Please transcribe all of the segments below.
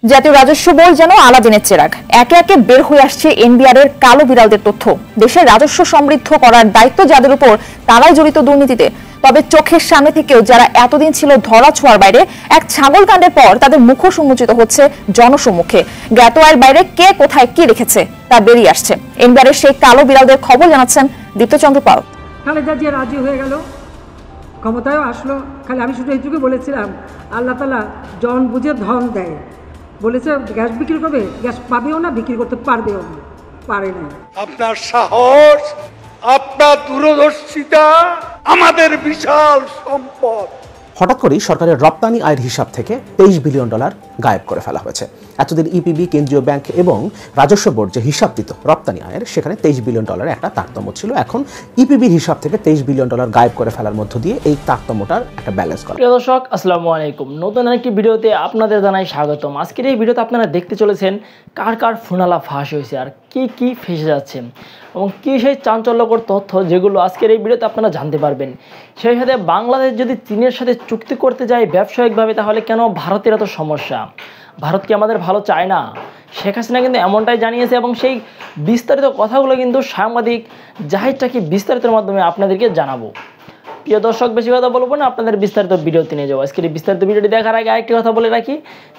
জাতীয় রাজস্ব বোর্ড যেন আলাদিনের চেরাগ। একে একে বের হয়ে আসছে এনবিআর এর কালো বিড়ালদের তথ্য। দেশের রাজস্ব সমৃদ্ধ করার দায়িত্ব যাদের উপর, তারাই জড়িত দুর্নীতিতে। তবে চোখের সামনে থেকেও যারা এতদিন ছিল ধরা ছোঁয়ার বাইরে, এক ছাগল কাণ্ডের পর তাদের মুখোশ উন্মোচিত হচ্ছে জনসম্মুখে। জ্ঞাত আয়ের বাইরে কে কোথায় কি রেখেছে তা বেরিয়ে আসছে। এনবিআর এর সেই কালো বিড়ালদের খবর জানাচ্ছেন দীপ্তচন্দ্র পাল। খালেদা জিয়া রাজি হয়ে গেল, ক্ষমতায়ও আসলো। খালি আমি শুধু এইটুকু বলেছিলাম, আল্লাহ তাআলা জন বুঝে ধন দেয়। বলেছে গ্যাস বিক্রি করবে, গ্যাস পাবেও না, বিক্রি করতে পারবেও না, পারে না। আপনার সাহস, আপনার দূরদর্শিতা আমাদের বিশাল সম্পদ। হঠাৎ করেই সরকারের রপ্তানি আয়ের হিসাব থেকে $23 বিলিয়ন গায়েব করে ফেলা হয়েছে। এতদিন ইপিবি, কেন্দ্রীয় ব্যাংক এবং রাজস্ব বোর্ড যে হিসাব দিত রপ্তানি আয়ের, সেখানে $23 বিলিয়ন একটা তারতম্য ছিল। এখন ইপিবির হিসাব থেকে $23 বিলিয়ন গায়েব করে ফেলার মধ্য দিয়ে এই তারতম্যটার একটা ব্যালেন্স করা। প্রিয় দর্শক, আসসালামু আলাইকুম। নতুন একটি ভিডিওতে আপনাদের জানাই স্বাগতম। আজকের এই ভিডিওতে আপনারা দেখতে চলেছেন কার কার ফোনালা ফাঁস হয়েছে আর কি কি ফেসে যাচ্ছে এবং কি সেই চাঞ্চল্যকর তথ্য যেগুলো আজকের এই ভিডিওতে আপনারা জানতে পারবেন। সেই সাথে বাংলাদেশ যদি চীনের সাথে চুক্তি করতে যায় ব্যবসায়িকভাবে, তাহলে কেন ভারতের এত সমস্যা? ভারত কি আমাদের ভালো চায় না? শেখ হাসিনা কিন্তু এমনটাই জানিয়েছে এবং সেই বিস্তারিত কথাগুলো কিন্তু সাংবাদিক জাহিদ টাকি বিস্তারিতের মাধ্যমে আপনাদেরকে জানাবো। প্রিয় দর্শক, বেশি কথা বলবো না, আপনাদের বিস্তারিত ভিডিওতে নিয়ে যাবো। আজকের এই বিস্তারিত ভিডিওটি দেখার আগে আরেকটি কথা বলে রাখি,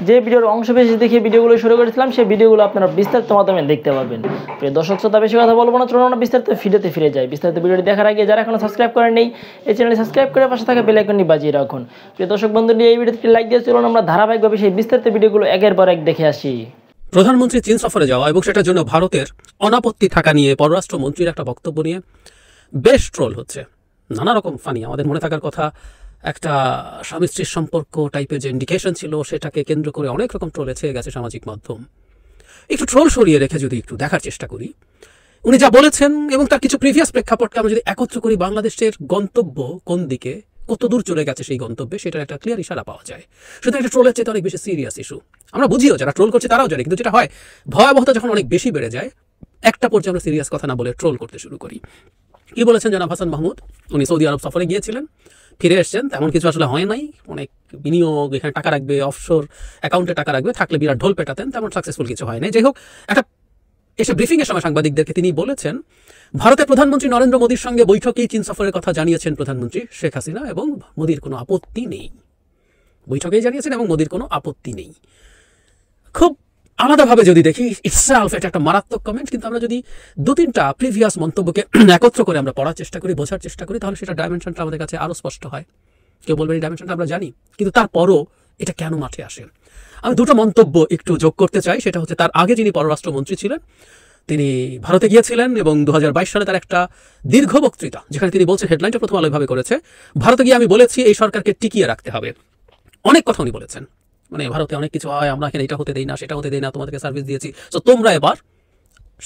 যে ভিডিওর অংশ বেশি দেখে ভিডিওগুলো শুরু করেছিলাম, সেই ভিডিওগুলো আপনারা বিস্তারিত মাধ্যমে দেখতে পারবেন। প্রিয় দর্শক শ্রোতা, বেশি কথা বলবো না, চলুন আমরা বিস্তারিত ভিডিওতে ফিরে যাই। বিস্তারিত ভিডিওটি দেখার আগে যারা এখনো সাবস্ক্রাইব করেন নেই, এই চ্যানেলটি সাবস্ক্রাইব করে পাশে থাকা বেল আইকনটি বাজিয়ে রাখুন। প্রিয় দর্শক বন্ধুরা, এই ভিডিওটি লাইক দিয়ে চলুন আমরা ধারাবাহিকভাবে সেই বিস্তারিত ভিডিওগুলো একের পর এক দেখে আসি। প্রধানমন্ত্রী চীন সফরে যাওয়া এবং সেটার জন্য ভারতের অনাপত্তি থাকা নিয়ে পররাষ্ট্রমন্ত্রীর একটা বক্তব্য নিয়ে বেশ ট্রোল হচ্ছে। নানা রকম ফানি, আমাদের মনে থাকার কথা একটা স্বামী স্ত্রীর সম্পর্ক টাইপের যে ইন্ডিকেশন ছিল, সেটাকে কেন্দ্র করে অনেক রকম ট্রোল এসে গেছে সামাজিক মাধ্যম। একটু ট্রোল সরিয়ে রেখে যদি একটু দেখার চেষ্টা করি উনি যা বলেছেন এবং তার কিছু প্রিভিয়াস প্রেক্ষাপটকে আমরা যদি একত্র করি, বাংলাদেশের গন্তব্য কোন দিকে, কত দূর চলে গেছে সেই গন্তব্যে, সেটার একটা ক্লিয়ার ইশারা পাওয়া যায়। শুধু একটা ট্রোলের চেয়ে অনেক বেশি সিরিয়াস ইস্যু। আমরা বুঝিও যারা ট্রোল করছে তারাও জানে, কিন্তু যেটা হয় ভয়াবহতা যখন অনেক বেশি বেড়ে যায়, একটা পর্যায়ে আমরা সিরিয়াস কথা না বলে ট্রোল করতে শুরু করি। কি বলেছেন জনাব হাসান মাহমুদ? উনি সৌদি আরব সফরে গিয়েছিলেন, ফিরে এসছেন, তেমন কিছু আসলে হয় নাই। অনেক বিনিয়োগ, এখানে টাকা রাখবে, অফশোর অ্যাকাউন্টে টাকা রাখবে, থাকলে বিরাট ঢোল পেটাতেন, তেমন সাকসেসফুল কিছু হয় নাই। যাই হোক, একটা এসে ব্রিফিংয়ের সময় সাংবাদিকদেরকে তিনি বলেছেন ভারতের প্রধানমন্ত্রী নরেন্দ্র মোদীর সঙ্গে বৈঠকেই চীন সফরের কথা জানিয়েছেন প্রধানমন্ত্রী শেখ হাসিনা এবং মোদীর কোনো আপত্তি নেই। বৈঠকেই জানিয়েছেন এবং মোদীর কোনো আপত্তি নেই। খুব আলাদাভাবে যদি দেখি, ইটসেলফ এটা একটা মারাত্মক কমেন্ট, কিন্তু আমরা যদি দু তিনটা প্রিভিয়াস মন্তব্যকে একত্র করে আমরা পড়ার চেষ্টা করি, বোঝার চেষ্টা করি, তাহলে সেটা ডাইমেনশনটা আমাদের কাছে আরও স্পষ্ট হয়। কেউ বলবেন এই ডাইমেনশনটা আমরা জানি, কিন্তু তারপরও এটা কেন মাঠে আসে? আমি দুটো মন্তব্য একটু যোগ করতে চাই। সেটা হচ্ছে, তার আগে যিনি পররাষ্ট্রমন্ত্রী ছিলেন তিনি ভারতে গিয়েছিলেন এবং 2022 সালে তার একটা দীর্ঘ বক্তৃতা, যেখানে তিনি বলছেন, হেডলাইনটা প্রথম আলো এভাবে করেছে, ভারতে গিয়ে আমি বলেছি এই সরকারকে টিকিয়ে রাখতে হবে। অনেক কথা উনি বলেছেন, মানে ভারতে অনেক কিছু হয়, আমরা এখানে এটা হতে দেই না, সেটা হতে দেই না, তোমাদেরকে সার্ভিস দিয়েছি, তো তোমরা এবার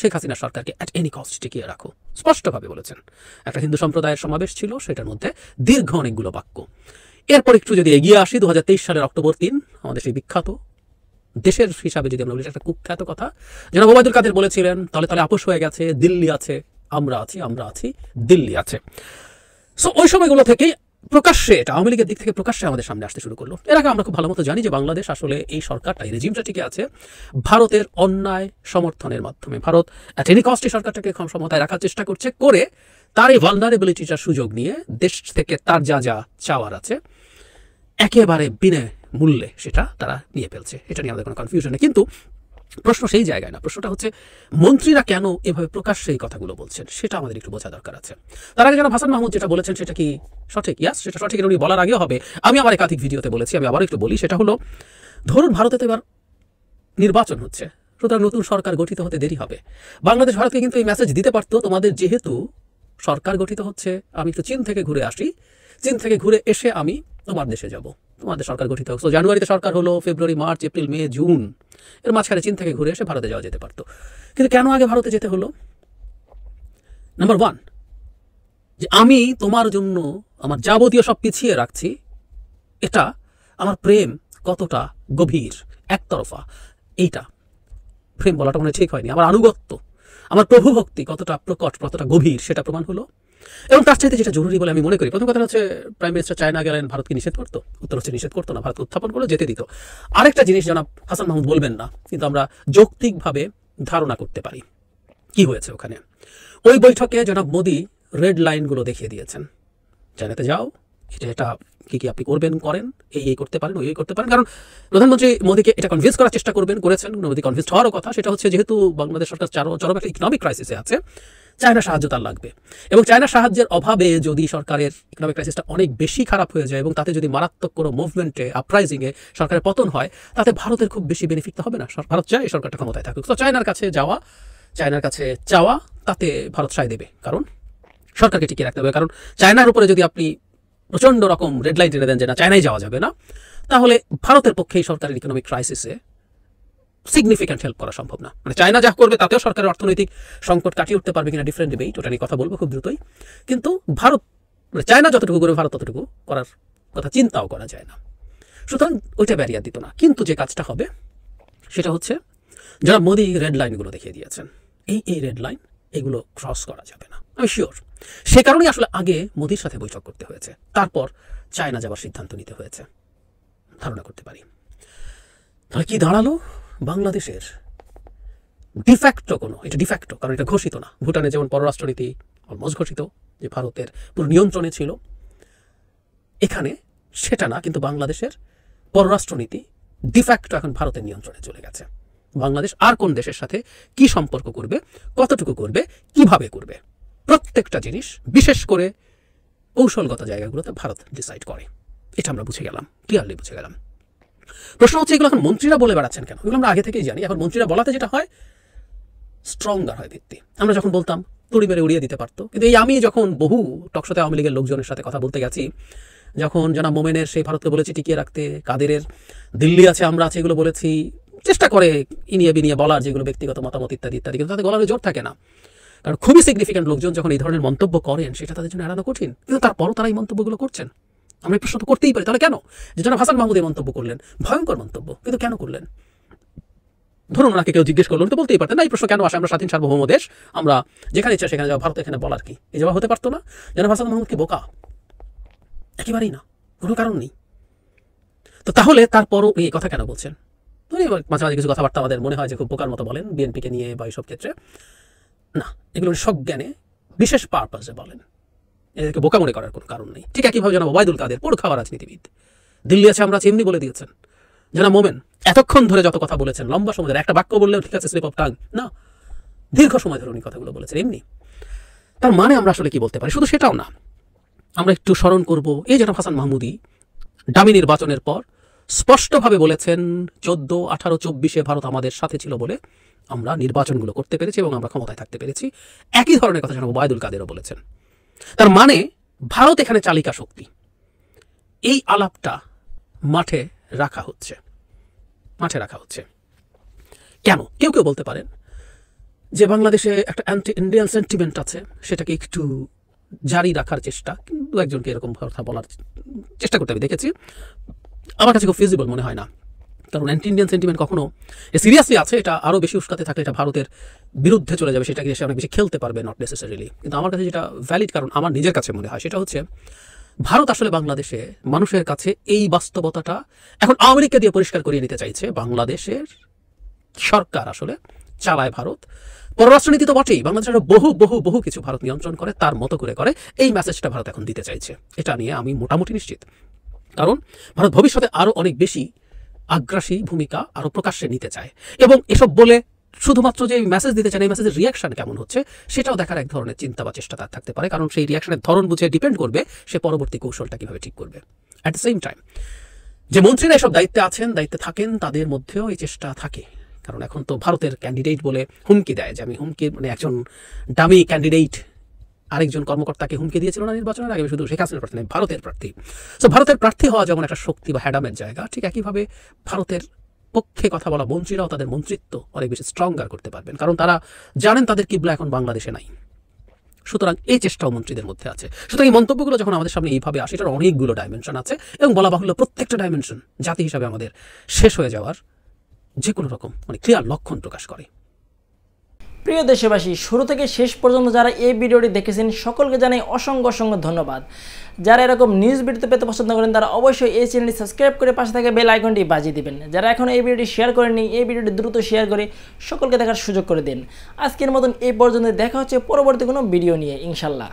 শেখ হাসিনা সরকারকে অ্যাট এনি কস্ট টিকিয়ে রাখো, স্পষ্টভাবে বলেছেন। একটা হিন্দু সম্প্রদায়ের সমাবেশ ছিল, সেটার মধ্যে দীর্ঘ অনেকগুলো বাক্য। এরপর একটু যদি এগিয়ে আসি, 2023 সালের অক্টোবর 3 আমাদের সেই বিখ্যাত দেশের হিসাবে যদি আমরা বলি, একটা কুখ্যাত কথা, জনাব ওবায়দুল কাদের বলেছিলেন, তলে তলে আপোষ হয়ে গেছে, দিল্লি আছে, আমরা আছি, দিল্লি আছে। সো ওই সময়গুলো থেকেই প্রকাশ্যে এটা আওয়ামী লীগের দিক থেকে প্রকাশ্যে আমাদের সামনে আসতে শুরু করলো। এর আগে আমরা খুব ভালো মতো জানি যে বাংলাদেশ আসলে এই সরকারটা, এই রেজিমটা টিকে আছে ভারতের অন্যায় সমর্থনের মাধ্যমে। ভারত অ্যাট এনি কস্ট এই সরকারটাকে ক্ষমতায় রাখার চেষ্টা করছে, করে তার এই ভালনারেবিলিটিটার সুযোগ নিয়ে দেশ থেকে তার যা যা চাওয়ার আছে একেবারে বিনা মূল্যে সেটা তারা নিয়ে ফেলছে। এটা নিয়ে আমাদের কোনো কনফিউশন নেই, কিন্তু প্রশ্ন সেই জায়গায় না। প্রশ্নটা হচ্ছে মন্ত্রীরা কেন এভাবে প্রকাশ্যে এই কথাগুলো বলছেন, সেটা আমাদের একটু বোঝা দরকার আছে। তার আগে জনাব হাসান মাহমুদ যেটা বলেছেন সেটা কি সঠিক? ইয়াস, সেটা সঠিক, উনি বলার আগেও হবে। আমি আমার একাধিক ভিডিওতে বলেছি, আমি আবার একটু বলি। সেটা হলো, ধরুন ভারতে তো এবার নির্বাচন হচ্ছে, সুতরাং নতুন সরকার গঠিত হতে দেরি হবে। বাংলাদেশ ভারতকে কিন্তু এই মেসেজ দিতে পারতো, তোমাদের যেহেতু সরকার গঠিত হচ্ছে, আমি একটু চীন থেকে ঘুরে আসি, চীন থেকে ঘুরে এসে আমি তোমার দেশে যাব, তোমাদের সরকার গঠিত হোক। তো জানুয়ারিতে সরকার হলো, ফেব্রুয়ারি, মার্চ, এপ্রিল, মে, জুন, এর মাঝখানে চীন থেকে ঘুরে এসে ভারতে যাওয়া যেতে পারতো। কিন্তু কেন আগে ভারতে যেতে হলো? নাম্বার 1, যে আমি তোমার জন্য আমার যাবতীয় সব পিছিয়ে রাখছি, এটা আমার প্রেম কতটা গভীর, একতরফা, এইটা প্রেম বলাটা মনে ঠিক হয়নি। আমার আনুগত্য, আমার প্রভুভক্তি কতটা প্রকট, কতটা গভীর সেটা প্রমাণ হলো। এবং তার চাইতে যেটা জরুরি বলে আমি মনে করি, প্রথম কথা হচ্ছে প্রাইম মিনিস্টার চায়না গেলেন, ভারতকে নিষেধ করতো? উত্তর হচ্ছে নিষেধ করতো না, ভারতকে উত্থাপন করে যেতে দিত। আরেকটা জিনিস জনাব হাসান মাহমুদ বলবেন না, কিন্তু আমরা যৌক্তিকভাবে ধারণা করতে পারি কি হয়েছে ওখানে। ওই বৈঠকে জনাব মোদি রেড লাইনগুলো দেখিয়ে দিয়েছেন, চায়নাতে যাও, এটা কি কি আপনি করবেন, করেন, এই করতে পারেন, ওই করতে পারেন। কারণ প্রধানমন্ত্রী মোদীকে এটা কনভিন্স করার চেষ্টা করেছেন, মোদী কনভিন্স হওয়ারও কথা। সেটা হচ্ছে যেহেতু বাংলাদেশ সরকার চরম একটা ইকোনমিক ক্রাইসিসে আছে, চায়না সাহায্য তার লাগবে, এবং চায়না সাহায্যের অভাবে যদি সরকারের ইকোনমিক ক্রাইসিসটা অনেক বেশি খারাপ হয়ে যায় এবং তাতে যদি মারাত্মক কোনো মুভমেন্টে, আপরাইজিংয়ে সরকারের পতন হয়, তাতে ভারতের খুব বেশি বেনিফিট হবে না। ভারত চায় এই সরকারটা ক্ষমতায় থাকুক। তো চায়নার কাছে যাওয়া, চায়নার কাছে চাওয়া, তাতে ভারত সায় দেবে, কারণ সরকারকে টিকিয়ে রাখতে হবে। কারণ চায়নার উপরে যদি আপনি প্রচণ্ড রকম রেড লাইন টেনে দেন যে না চায়নায় যাওয়া যাবে না, তাহলে ভারতের পক্ষে এই সরকারের ইকোনমিক ক্রাইসিসে সিগনিফিক্যান্ট হেল্প করা সম্ভব না। মানে চায়না যা করবে তাতেও সরকারের অর্থনৈতিক সংকট কাটিয়ে উঠতে পারবে কিনা ডিফারেন্ট ডিবেট, ওটা নিয়ে কথা বলবো খুব দ্রুতই। কিন্তু ভারত, মানে চায়না যতটুকু করবে ভারত ততটুকু করার কথা চিন্তাও করা যায় না। সুতরাং ওইটা ব্যারিয়ার দিত না। কিন্তু যে কাজটা হবে সেটা হচ্ছে যারা মোদি রেড লাইনগুলো দেখিয়ে দিয়েছেন, এই রেড লাইন, এগুলো ক্রস করা যাবে না, আমি শিওর। সে কারণেই আসলে আগে মোদির সাথে বৈঠক করতে হয়েছে, তারপর চায়না যাবার সিদ্ধান্ত নিতে হয়েছে, ধারণা করতে পারি। তাহলে কি দাঁড়ালো? বাংলাদেশের ডিফ্যাক্টো এটা ডিফ্যাক্টো, কারণ এটা ঘোষিত না। ভুটানে যেমন পররাষ্ট্রনীতি অলমোস্ট ঘোষিত, যে ভারতের পুরো নিয়ন্ত্রণে ছিল, এখানে সেটা না, কিন্তু বাংলাদেশের পররাষ্ট্রনীতি ডিফ্যাক্টো এখন ভারতের নিয়ন্ত্রণে চলে গেছে। বাংলাদেশ আর কোন দেশের সাথে কি সম্পর্ক করবে, কতটুকু করবে, কিভাবে করবে, প্রত্যেকটা জিনিস, বিশেষ করে কৌশলগত জায়গাগুলোতে ভারত ডিসাইড করে। এটা আমরা বুঝে গেলাম, ক্লিয়ারলি বুঝে গেলাম। প্রশ্ন হচ্ছে এগুলো এখন মন্ত্রীরা বলে বেড়াচ্ছেন কেন? এগুলো আমরা আগে থেকেই জানি। এখন মন্ত্রীরা বলাতে যেটা হয়, স্ট্রঙ্গার হয় ভিত্তি। আমরা যখন বলতাম তুড়ি মেরে উড়িয়ে দিতে পারতো। কিন্তু এই আমি যখন বহু টকশোতে আওয়ামী লীগের লোকজনের সাথে কথা বলতে গেছি, যখন জনাব মোমেনের সেই ভারতকে বলেছি টিকিয়ে রাখতে, কাদেরের দিল্লি আছে, আমরা আছে, এগুলো বলেছি, চেষ্টা করে ইনিয়ে বিনিয়ে বলার, যেগুলো ব্যক্তিগত মতামত ইত্যাদি ইত্যাদি, কিন্তু তাদের গলার জোর থাকে না। কারণ খুবই সিগনিফিক্যান্ট লোকজন যখন এই ধরনের মন্তব্য করেন, সেটা তাদের জন্য এড়ানো কঠিন। কিন্তু তারপরও তারা এই মন্তব্যগুলো করছেন। আমরা এই প্রশ্ন তো করতেই পারি, তাহলে কেন? যে জনাব হাসান মাহমুদ এই মন্তব্য করলেন, ভয়ঙ্কর মন্তব্য, কিন্তু কেন করলেন? ধরুন ওনাকে কেউ জিজ্ঞেস করলো, তো বলতেই পারতেন না এই প্রশ্ন কেন আসে, আমরা স্বাধীন সার্বভৌম দেশ, আমরা যেখানে ইচ্ছা সেখানে যাওয়া, ভারত এখানে বলার কি? এই জবাব হতে পারতো না? জনাব হাসান মাহমুদ কি বোকা? একেবারেই না, কোনো কারণ নেই। তো তাহলে তারপরও এই কথা কেন বলছেন? মাঝে মাঝে কিছু কথাবার্তা আমাদের মনে হয় যে খুব বোকার মতো বলেন, বিএনপিকে নিয়ে বা এইসব ক্ষেত্রে। না, এগুলো সজ্ঞানে বিশেষ পারপাসে বলেন, এদেরকে বোকা মনে করার কোনো কারণ নেই। ঠিক একইভাবে জনাব ওবায়দুল কাদের, পোড় খাওয়া রাজনীতিবিদ, দিল্লি আছে, আমরা এমনি বলে দিয়েছেন। জনাব মোমেন এতক্ষণ ধরে যত কথা বলেছেন, লম্বা সময় ধরে, একটা বাক্য বললেও ঠিক আছে স্লিপ অফ টাং, না, দীর্ঘ সময় ধরে উনি কথাগুলো বলেছেন এমনি। তার মানে আমরা আসলে কি বলতে পারি? শুধু সেটাও না, আমরা একটু স্মরণ করব, এই জনাব হাসান মাহমুদই ডামি নির্বাচনের পর স্পষ্টভাবে বলেছেন 14, 18, 24-এ ভারত আমাদের সাথে ছিল বলে আমরা নির্বাচনগুলো করতে পেরেছি এবং আমরা ক্ষমতায় থাকতে পেরেছি। একই ধরনের কথা জনাব ওবায়দুল কাদেরও বলেছেন। তার মানে ভারত এখানে চালিকা শক্তি। এই আলাপটা মাঠে রাখা হচ্ছে। কেন? কেউ কেউ বলতে পারেন যে বাংলাদেশে একটা অ্যান্টি ইন্ডিয়ান সেন্টিমেন্ট আছে, সেটাকে একটু জারি রাখার চেষ্টা, কিন্তু একজনকে এরকম কথা বলার চেষ্টা করতে আমি দেখেছি। আমার কাছে খুব ফিজিবল মনে হয় না, কারণ অ্যান্টি ইন্ডিয়ান সেন্টিমেন্ট কখনো সিরিয়াসলি আছে, এটা আরও বেশি উস্কাতে থাকলে এটা ভারতের বিরুদ্ধে চলে যাবে, সেটাকে সে অনেক বেশি খেলতে পারবে, নট নেসেসারিলি। কিন্তু আমার কাছে যেটা ভ্যালিড, কারণ আমার নিজের কাছে মনে হয়, সেটা হচ্ছে ভারত আসলে বাংলাদেশে মানুষের কাছে এই বাস্তবতাটা এখন আওয়ামী লীগকে দিয়ে পরিষ্কার করিয়ে নিতে চাইছে। বাংলাদেশের সরকার আসলে চালায় ভারত, পররাষ্ট্রনীতি তো বটেই, বাংলাদেশের বহু বহু বহু কিছু ভারত নিয়ন্ত্রণ করে, তার মতো করে করে। এই মেসেজটা ভারত এখন দিতে চাইছে, এটা নিয়ে আমি মোটামুটি নিশ্চিত। কারণ ভারত ভবিষ্যতে আরও অনেক বেশি আগ্রাসী ভূমিকা আরও প্রকাশ্যে নিতে চায়, এবং এসব বলে শুধুমাত্র যে মেসেজ দিতে চান, এই মেসেজের রিয়াকশন কেমন হচ্ছে সেটাও দেখার এক ধরনের চিন্তা বা চেষ্টা তার থাকতে পারে। কারণ সেই রিয়াকশনের ধরন বুঝে ডিপেন্ড করবে সে পরবর্তী কৌশলটা কীভাবে ঠিক করবে। অ্যাট দ্য সেম টাইম যে মন্ত্রীরা এসব দায়িত্বে আছেন, দায়িত্বে থাকেন, তাদের মধ্যেও এই চেষ্টা থাকে। কারণ এখন তো ভারতের ক্যান্ডিডেট বলে হুমকি দেয়, যে আমি হুমকি, মানে একজন দামি ক্যান্ডিডেট আরেকজন কর্মকর্তাকে হুমকি দিয়েছিল না নির্বাচনের আগে, শুধু শেখ হাসিনার প্রার্থী নয়, ভারতের প্রার্থী। সো ভারতের প্রার্থী হওয়া যেমন একটা শক্তি বা হ্যাডামের জায়গা, ঠিক একইভাবে ভারতের পক্ষে কথা বলা মন্ত্রীরাও তাদের মন্ত্রিত্ব অনেক বেশি স্ট্রঙ্গার করতে পারবেন, কারণ তারা জানেন তাদের কিবলা এখন বাংলাদেশে নাই। সুতরাং এই চেষ্টাও মন্ত্রীদের মধ্যে আছে। সুতরাং এই মন্তব্যগুলো যখন আমাদের সামনে এইভাবে আসে, এটার অনেকগুলো ডাইমেনশন আছে, এবং বলা বাহুল্য প্রত্যেকটা ডাইমেনশন জাতি হিসাবে আমাদের শেষ হয়ে যাওয়ার যে কোনো রকম মানে ক্লিয়ার লক্ষণ প্রকাশ করে। প্রিয় দেশবাসী, শুরু থেকে শেষ পর্যন্ত যারা এই ভিডিওটি দেখেছেন সকলকে জানাই অসংখ্য অসংখ্য ধন্যবাদ। যারা এরকম নিউজ ভিডিও পেতে পছন্দ করেন তারা অবশ্যই এই চ্যানেলটি সাবস্ক্রাইব করে পাশে থাকা বেল আইকনটি বাজিয়ে দিবেন। যারা এখন এই ভিডিওটি শেয়ার করেননি, এই ভিডিওটি দ্রুত শেয়ার করে সকলকে দেখার সুযোগ করে দিন। আজকের মতন এই পর্যন্ত দেখা হচ্ছে পরবর্তী কোনো ভিডিও নিয়ে ইনশাল্লাহ।